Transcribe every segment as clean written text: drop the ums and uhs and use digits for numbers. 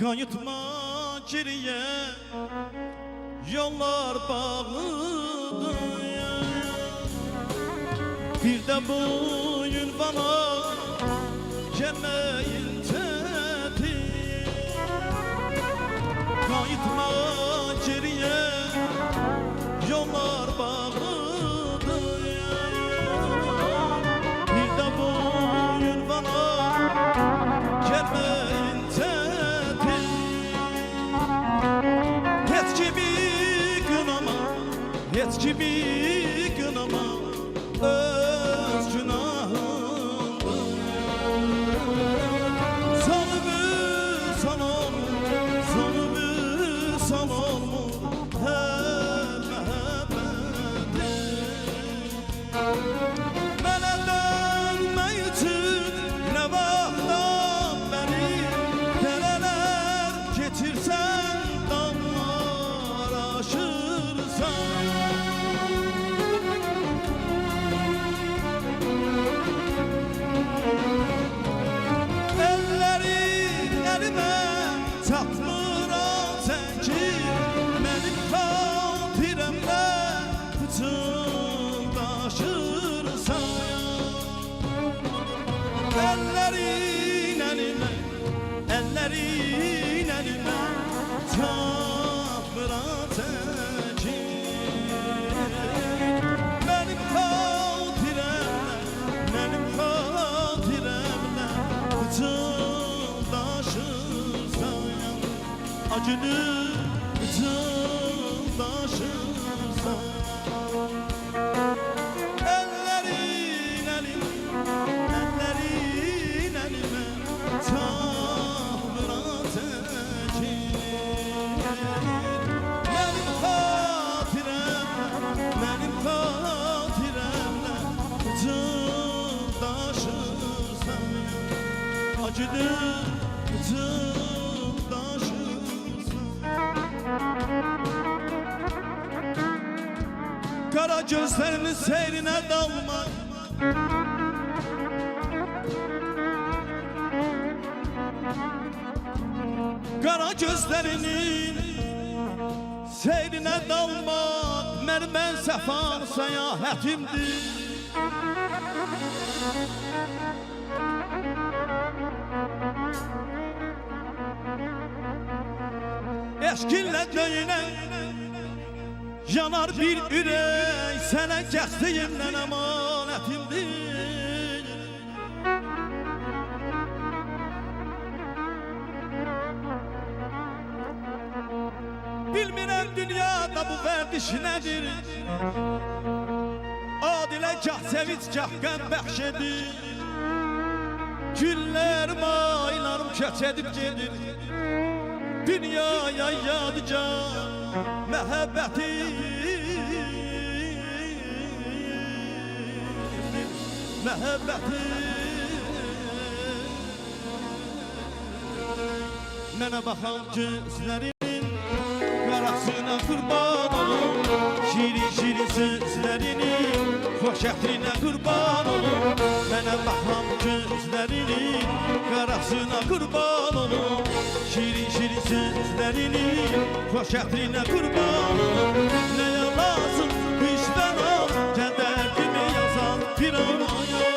Kayıtma geriye, yollar bağlıdır ya. Bir de bugün bana gelmeyin tetik. Kayıtma geriye, yollar bağlıdır ya. Bir de bugün bana gelmeyin tetik. Hiç gibi kınama öz günahımdır. Sanımı sanım her mehabbeti. Mənə dönmək üçün nə vaxtdan bəri dərələr keçirsən, damlar aşırsan. Ellerin elime tapıran tekin. Benim hatiremle pıtıldaşırsan, acını pıtıldaşırsan. Ellerin elime acıdı taşırsan. Kara gözlerinin seyrine dalma, kara gözlerinin seyrine dalmak mermen sefan seyahatimdir. Eşkinle döyünen yanar bir ürek, sana kəxdiyimdən emanetimdir. Bilmirəm dünyada bu verdiş nədir, adilə gah sevinç gah qəm bəxş edir. Günlərim aylarım köç edib gedir, dünyaya yadigar məhəbbəti. Məhəbbəti mənə baxan gözlərinin qarasına qurban olum. Şirin şirin sözlərinin xoş ətrinə qurban olum. Mənə baxan gözlərinin qarasına qurban olum. Şirin şirin sözlərinin xoş ətrinə qurban olum. Nəyə lazım işdən al, kədərdimi yazan bir anaya.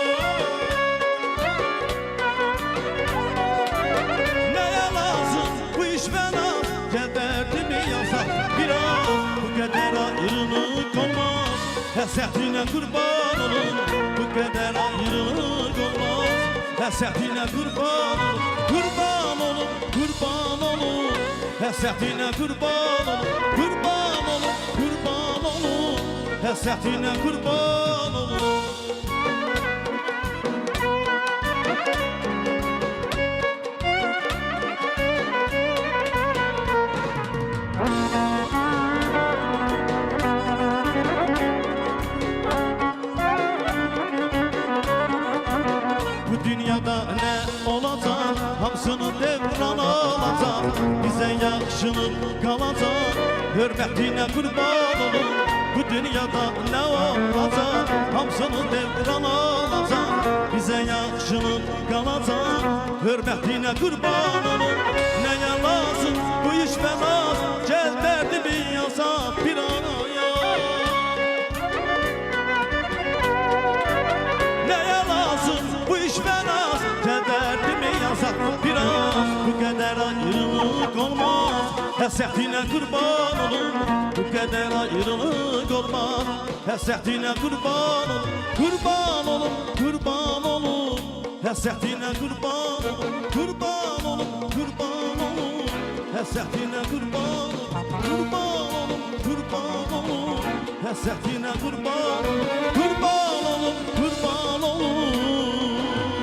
Nəyə lazım bu işdən al, kədərdimi yazan bir an. Bu qədər ayrılık olmaz, həsətinə qurban olun. Bu qədər ayrılık olmaz, həsətinə qurban olun. Qurban olun, qurban olun, həsətinə qurban olun. Qurban olun, qurban olun, həsətinə qurban olun. Dünyada ne olacak, hamsını devran alacak. Bize yaxşılık kalacak, hürmetine kurban olun. Bu dünyada ne olacak, hamsını devran alacak. Bize yaxşılık kalacak, hürmetine kurban olun. Neye ve naz, gel derdimi yazap bir araya. Neye lazım bu iş ve naz, gel derdimi yazap biraz. Bu kadar ayrılık olmaz, hasretine kurban olun. Bu kadar ayrılık olmaz, hasretine kurban olun. Kurban olun, kurban olun, hasretine kurban olun. Kurban olun, kurban olun, hasretine kurban olun. Kurban olun, kurban olun, hasretine kurban olun. Kurban olun, kurban olun,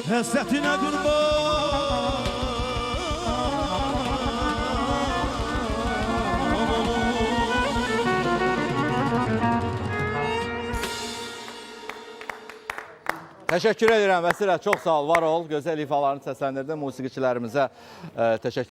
hasretine kurban. Təşəkkür edirəm Vəsilə, çox sağ ol, var ol. Gözəl ifalarını səsləndirdin musiqiçilərimizə təşəkkür